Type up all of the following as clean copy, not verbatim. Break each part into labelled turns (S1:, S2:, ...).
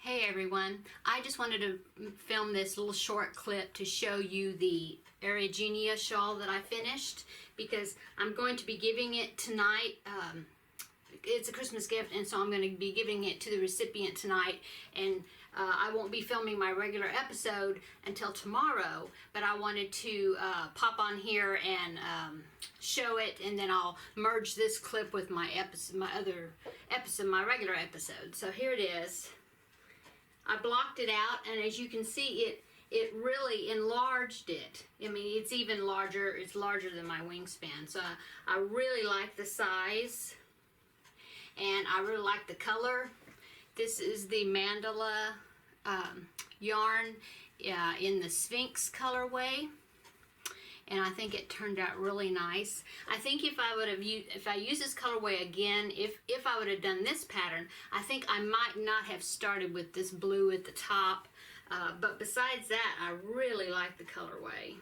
S1: Hey everyone, I just wanted to film this little short clip to show you the Yarnjoy shawl that I finished because I'm going to be giving it tonight. It's a Christmas gift, and so I'm going to be giving it to the recipient tonight, and I won't be filming my regular episode until tomorrow, but I wanted to pop on here and show it, and then I'll merge this clip with my regular episode. So here it is. I blocked it out, and as you can see, it really enlarged it. I mean, it's even larger. It's larger than my wingspan. So I really like the size, and I really like the color. This is the mandala yarn in the Sphinx colorway, and I think it turned out really nice. I think if I use this colorway again, if I would have done this pattern, I think I might not have started with this blue at the top. But besides that, I really like the colorway.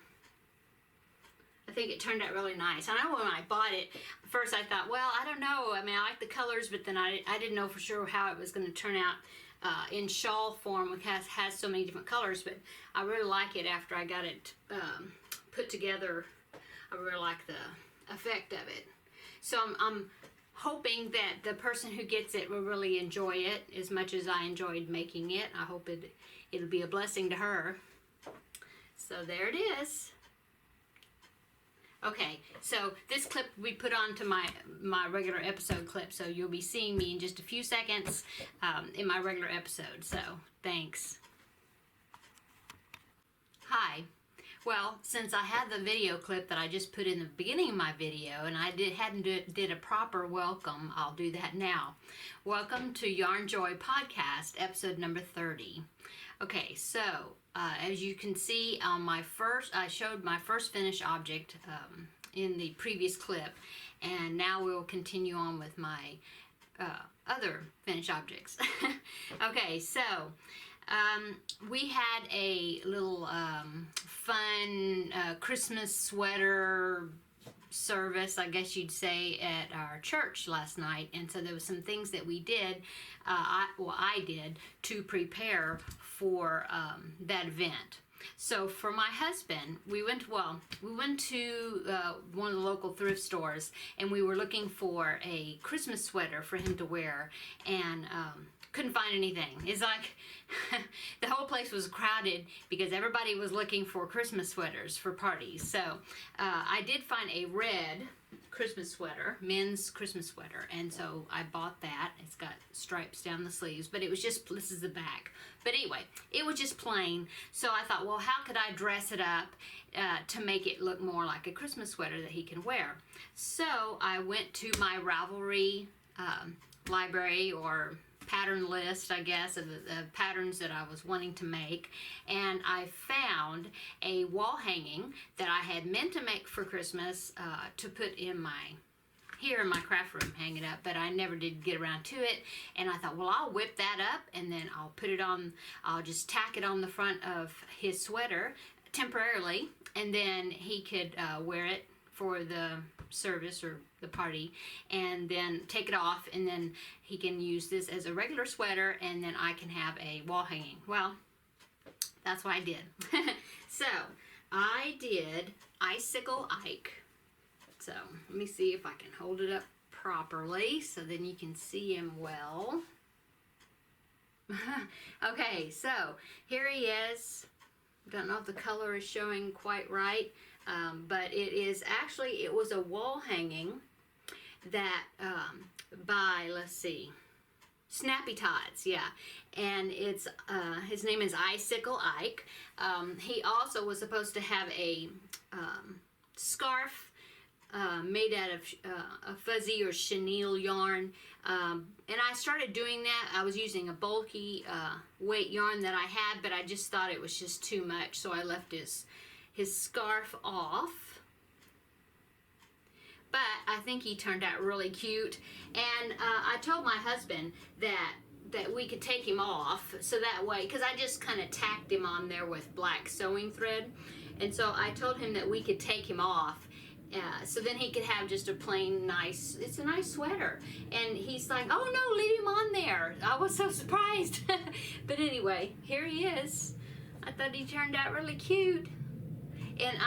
S1: I think it turned out really nice. I know when I bought it, first I thought, well, I don't know. I mean, I like the colors, but then I didn't know for sure how it was going to turn out in shawl form, which has so many different colors. But I really like it after I got it put together. I really like the effect of it. So I'm hoping that the person who gets it will really enjoy it as much as I enjoyed making it. I hope it'll be a blessing to her. So there it is. Okay, so this clip we put onto my regular episode clip, so you'll be seeing me in just a few seconds in my regular episode. So thanks. Hi. Well, since I had the video clip that I just put in the beginning of my video, and I hadn't did a proper welcome, I'll do that now. Welcome to Yarnjoy podcast, episode number 30. Okay, so as you can see on I showed my first finished object in the previous clip, and now we'll continue on with my other finished objects. Okay, so we had a little fun Christmas sweater service, I guess you'd say, at our church last night, and so there was some things that we did, I did to prepare for that event. So for my husband, we went to one of the local thrift stores, and we were looking for a Christmas sweater for him to wear, and couldn't find anything. It's like the whole place was crowded because everybody was looking for Christmas sweaters for parties. So I did find a red Christmas sweater, men's Christmas sweater, and so I bought that. It's got stripes down the sleeves, but it was just, this is the back. But anyway, it was just plain, so I thought, well, how could I dress it up to make it look more like a Christmas sweater that he can wear? So I went to my Ravelry library, or pattern list, I guess, of the patterns that I was wanting to make, and I found a wall hanging that I had meant to make for Christmas to put in here in my craft room, hang it up, but I never did get around to it, and I thought, well, I'll whip that up, and then I'll just tack it on the front of his sweater temporarily, and then he could wear it for the service or the party, and then take it off, and then he can use this as a regular sweater, and then I can have a wall hanging. Well, that's what I did. So I did Icicle Ike. So let me see if I can hold it up properly so then you can see him well. Okay, so here he is. Don't know if the color is showing quite right, but it was a wall hanging that by, let's see, Snappy Tots, yeah, and it's his name is Icicle Ike. He also was supposed to have a scarf made out of a fuzzy or chenille yarn, and I started doing that. I was using a bulky weight yarn that I had, but I just thought it was just too much, so I left his scarf off. But I think he turned out really cute, and I told my husband that we could take him off, so that way, because I just kind of tacked him on there with black sewing thread, and so I told him that we could take him off So then he could have just a plain nice, it's a nice sweater. And he's like, oh no, leave him on there. I was so surprised. But anyway, here he is. I thought he turned out really cute. And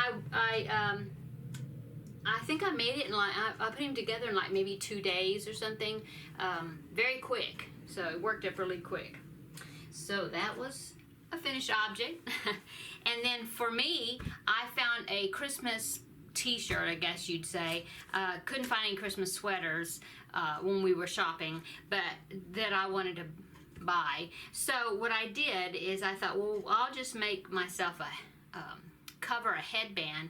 S1: I think I made it in like, I put him together in like maybe 2 days or something. Very quick. So it worked up really quick. So that was a finished object. And then for me, I found a Christmas t-shirt, I guess you'd say. Couldn't find any Christmas sweaters when we were shopping, but that I wanted to buy. So what I did is I thought, well, I'll just make myself a cover a headband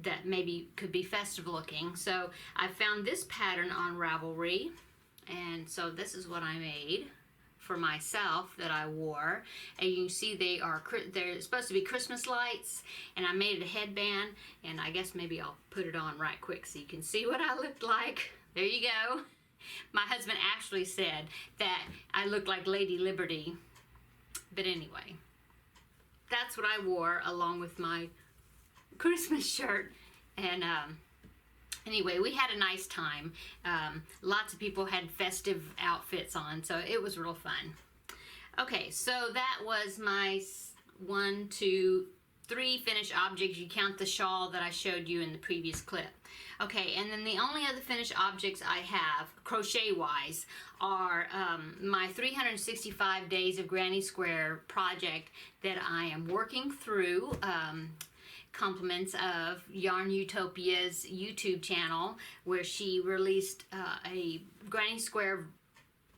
S1: that maybe could be festive looking. So I found this pattern on Ravelry, and so this is what I made for myself that I wore. And you can see they're supposed to be Christmas lights, and I made it a headband, and I guess maybe I'll put it on right quick so you can see what I looked like. There you go. My husband actually said that I looked like Lady Liberty, but anyway, that's what I wore along with my Christmas shirt. And anyway, we had a nice time. Lots of people had festive outfits on, so it was real fun. Okay, so that was my 1, 2, 3 finished objects. You count the shawl that I showed you in the previous clip. Okay, and then the only other finished objects I have, crochet-wise, are my 365 Days of Granny Square project that I am working through. Compliments of Yarn Utopia's YouTube channel, where she released a Granny Square,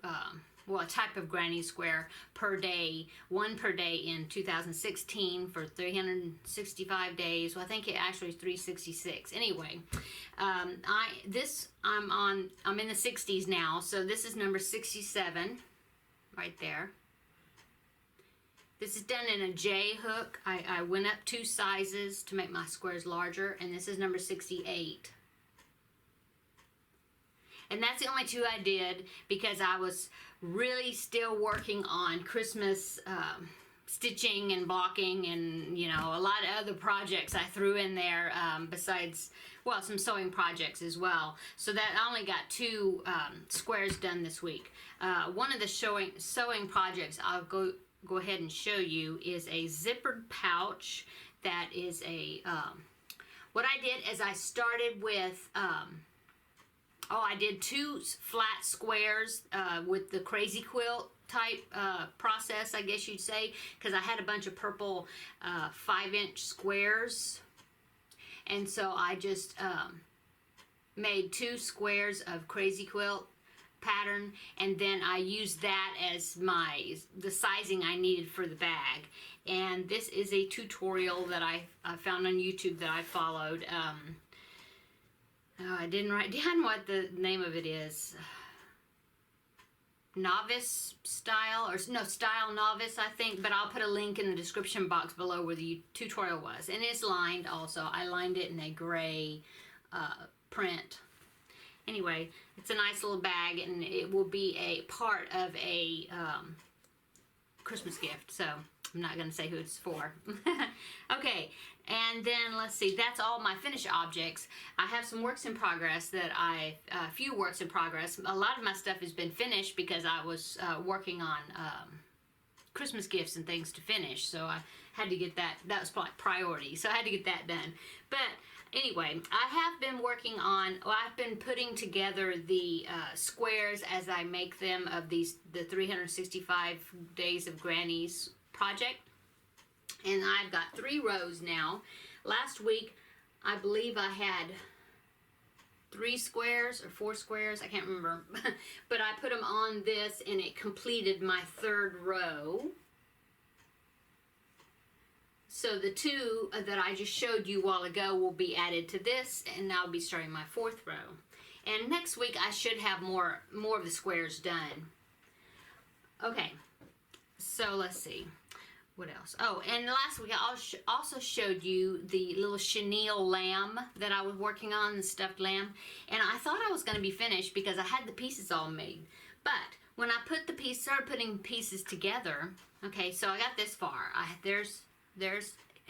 S1: a type of Granny Square per day, one per day in 2016 for 365 days. Well, I think it actually is 366. Anyway, I'm in the 60s now, so this is number 67, right there. This is done in a J hook. I went up 2 sizes to make my squares larger, and this is number 68. And that's the only 2 I did because I was really still working on Christmas stitching and blocking, and you know, a lot of other projects I threw in there besides, well, some sewing projects as well. So that I only got 2 squares done this week. One of the sewing projects I'll go ahead and show you is a zippered pouch that is a what I did is I started with I did 2 flat squares with the crazy quilt type process, I guess you'd say, because I had a bunch of purple 5-inch squares, and so I just made 2 squares of crazy quilt pattern, and then I used that as the sizing I needed for the bag. And this is a tutorial that I found on YouTube that I followed. I didn't write down what the name of it is. Novice style, or no, style novice, I think, but I'll put a link in the description box below where the tutorial was. And it's lined also. I lined it in a gray print. Anyway, it's a nice little bag, and it will be a part of a Christmas gift, so I'm not going to say who it's for. Okay, and then let's see, that's all my finished objects. I have some works in progress that a few works in progress. A lot of my stuff has been finished because I was working on Christmas gifts and things to finish, so I had to get that was like priority, so I had to get that done. But anyway, I have been working on, I've been putting together the squares as I make them of the 365 Days of Granny's project. And I've got 3 rows now. Last week, I believe I had 3 squares or 4 squares, I can't remember. But I put them on this, and it completed my 3rd row. So the 2 that I just showed you a while ago will be added to this, and I'll be starting my 4th row. And next week I should have more of the squares done. Okay, so let's see. What else? Oh, and last week I also showed you the little chenille lamb that I was working on, the stuffed lamb. And I thought I was going to be finished because I had the pieces all made. But when I started putting pieces together, okay, so I got this far. There's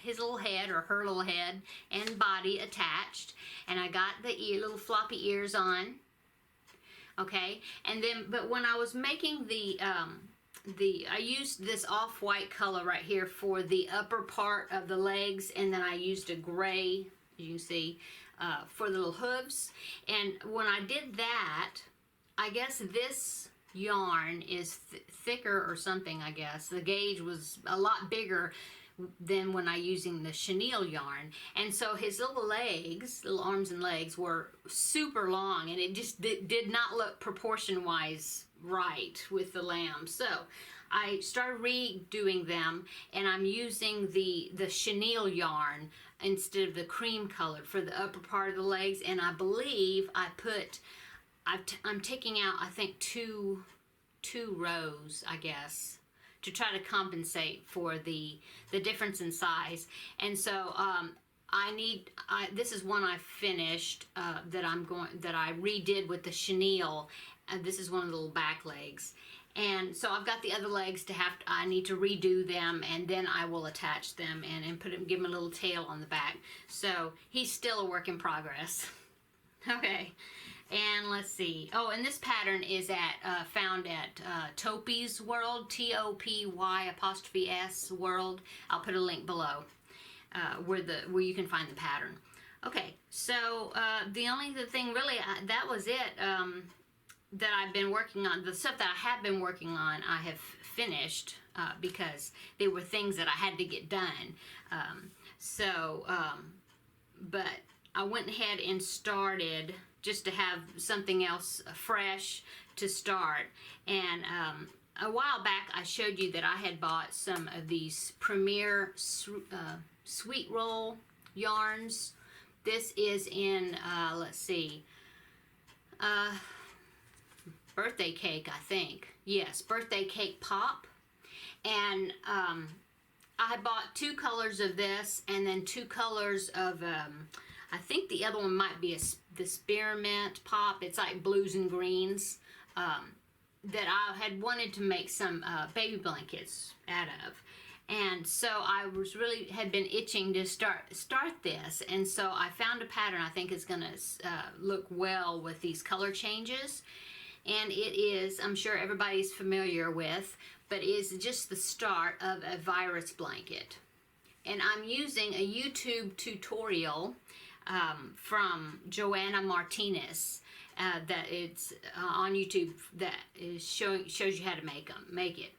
S1: his little head or her little head and body attached, and I got the little floppy ears on. Okay, and then, but when I was making I used this off-white color right here for the upper part of the legs, and then I used a gray, as you can see, for the little hooves. And when I did that, I guess this yarn is thicker or something, I guess. The gauge was a lot bigger than when I using the chenille yarn. And so his little legs, little arms and legs, were super long, and it just did not look proportion-wise right with the lamb. So I started redoing them, and I'm using the chenille yarn instead of the cream colored for the upper part of the legs. And I believe I'm taking out, I think, two rows, I guess, to try to compensate for the difference in size. And so this is one I finished that I redid with the chenille. This is one of the little back legs. And so I've got the other legs I need to redo them, and then I will attach them and give him a little tail on the back. So he's still a work in progress. Okay. And let's see. Oh, and this pattern is found at Topy's World, TOPY' World. I'll put a link below where you can find the pattern. Okay, so the only thing really that was it that I've been working on. The stuff that I have been working on, I have finished because they were things that I had to get done. But I went ahead and started, just to have something else fresh to start. And a while back I showed you that I had bought some of these Premier Sweet Roll yarns. This is in, let's see, Birthday Cake, I think. Yes, Birthday Cake Pop. And I bought 2 colors of this, and then 2 colors of I think the other one might be the Spearmint Pop. It's like blues and greens that I had wanted to make some baby blankets out of. And so I had been itching to start this. And so I found a pattern I think is going to look well with these color changes. And it is, I'm sure everybody's familiar with, but is just the start of a virus blanket. And I'm using a YouTube tutorial from Joanna Martinez that it's on YouTube that shows you how to make it.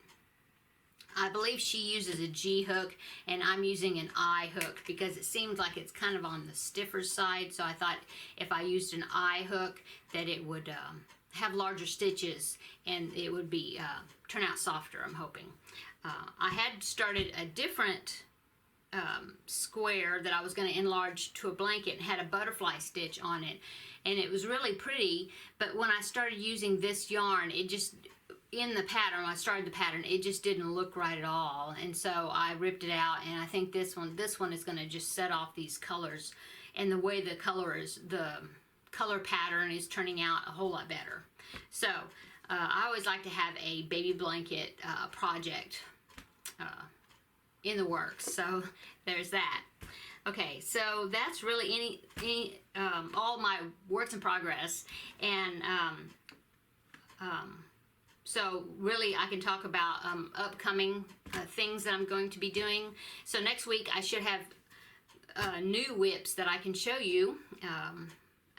S1: I believe she uses a G hook, and I'm using an I hook because it seems like it's kind of on the stiffer side. So I thought if I used an I hook that it would have larger stitches and it would be turn out softer, I'm hoping. I had started a different square that I was going to enlarge to a blanket and had a butterfly stitch on it, and it was really pretty. But when I started using this yarn, it just, in the pattern, when I started the pattern, it just didn't look right at all. And so I ripped it out, and I think this one is going to just set off these colors, and the way the color pattern is turning out a whole lot better. So I always like to have a baby blanket project in the works. So there's that. Okay, so that's really all my works in progress. And so really I can talk about upcoming things that I'm going to be doing. So next week I should have new whips that I can show you.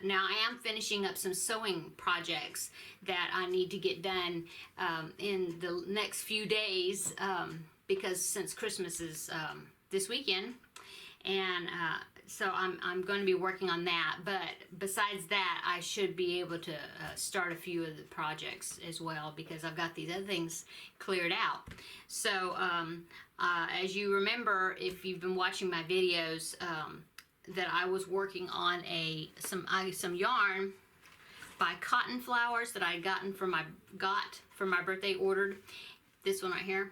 S1: Now I am finishing up some sewing projects that I need to get done in the next few days because since Christmas is this weekend, and so I'm going to be working on that. But besides that, I should be able to start a few of the projects as well because I've got these other things cleared out. So as you remember, if you've been watching my videos, that I was working on some yarn by Cotton Flowers that I got for my birthday, ordered this one right here,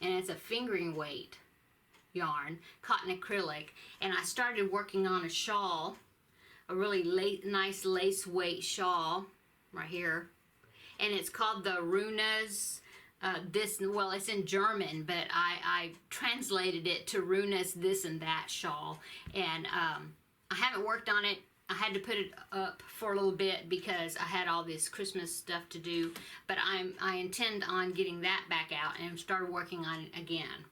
S1: and it's a fingering weight yarn, cotton acrylic, and I started working on a shawl, a really nice lace weight shawl right here, and it's called the Runa's well, it's in German, but I translated it to Runa's This and That Shawl, and I haven't worked on it. I had to put it up for a little bit because I had all this Christmas stuff to do, but I intend on getting that back out and start working on it again.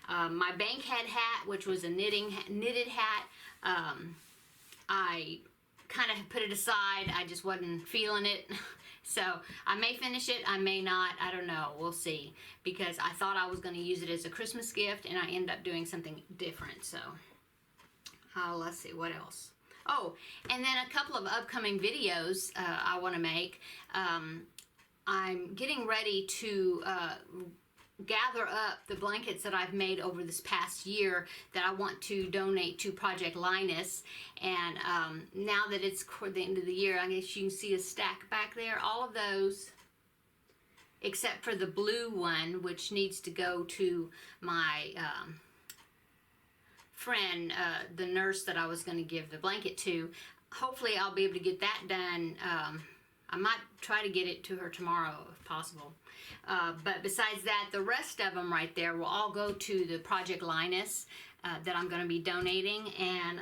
S1: My Bankhead hat, which was a knitted hat, I kind of put it aside. I just wasn't feeling it. So I may finish it, I may not, I don't know, we'll see. Because I thought I was going to use it as a Christmas gift, and I ended up doing something different. So let's see, what else? Oh, and then a couple of upcoming videos I want to make. I'm getting ready to gather up the blankets that I've made over this past year that I want to donate to Project Linus. And now that it's the end of the year, I guess you can see a stack back there. All of those, except for the blue one, which needs to go to my friend, the nurse that I was going to give the blanket to. Hopefully I'll be able to get that done. I might try to get it to her tomorrow if possible. But besides that, the rest of them right there will all go to the Project Linus that I'm going to be donating. And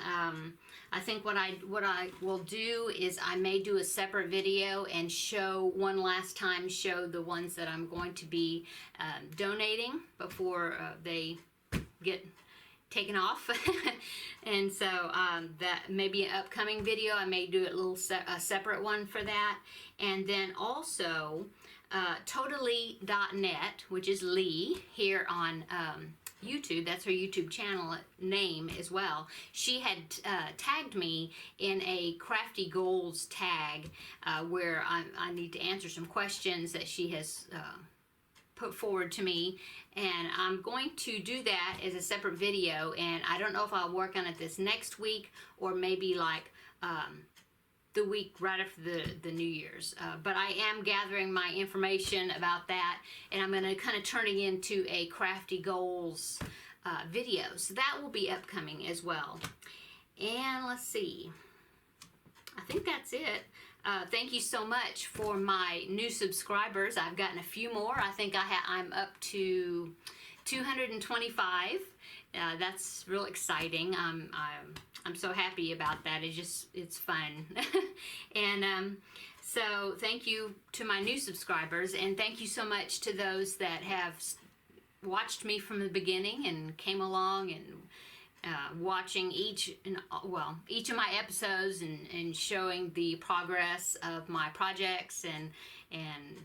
S1: I think what I will do is I may do a separate video and show one last time, show the ones that I'm going to be donating before they get taken off. And so that may be an upcoming video. I may do a separate one for that. And then also Totally.net, which is Lee here on YouTube. That's her YouTube channel name as well. She had tagged me in a Crafty Goals tag where I need to answer some questions that she has put forward to me, and I'm going to do that as a separate video. And I don't know if I'll work on it this next week or maybe like the week right after the New Year's, but I am gathering my information about that, and I'm going to kind of turn it into a Crafty Goals video, so that will be upcoming as well. And let's see, I think that's it. Thank you so much for my new subscribers. I've gotten a few more. I think I'm up to 225. That's real exciting. I'm so happy about that. It's fun. And so thank you to my new subscribers, and thank you so much to those that have watched me from the beginning and came along and watching each of my episodes and showing the progress of my projects and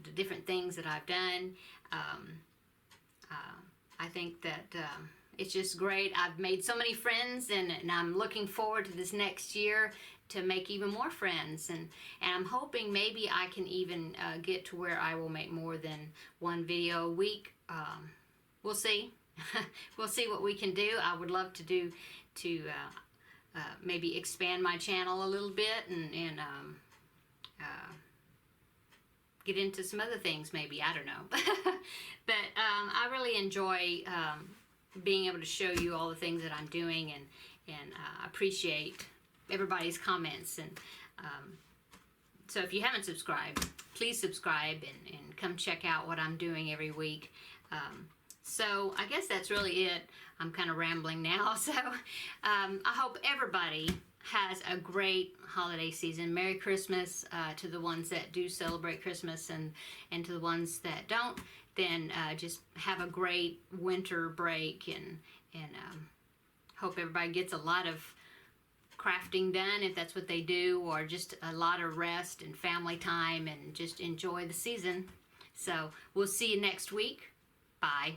S1: the different things that I've done. I think that it's just great. I've made so many friends, and I'm looking forward to this next year to make even more friends, and I'm hoping maybe I can even get to where I will make more than one video a week. We'll see. We'll see what we can do. I would love to maybe expand my channel a little bit and get into some other things maybe. I don't know. But I really enjoy being able to show you all the things that I'm doing, and appreciate everybody's comments. And so if you haven't subscribed, please subscribe and come check out what I'm doing every week. So I guess that's really it. I'm kind of rambling now. So I hope everybody has a great holiday season. Merry Christmas to the ones that do celebrate Christmas, and to the ones that don't, then just have a great winter break, and hope everybody gets a lot of crafting done if that's what they do, or just a lot of rest and family time, and just enjoy the season. So we'll see you next week. Bye.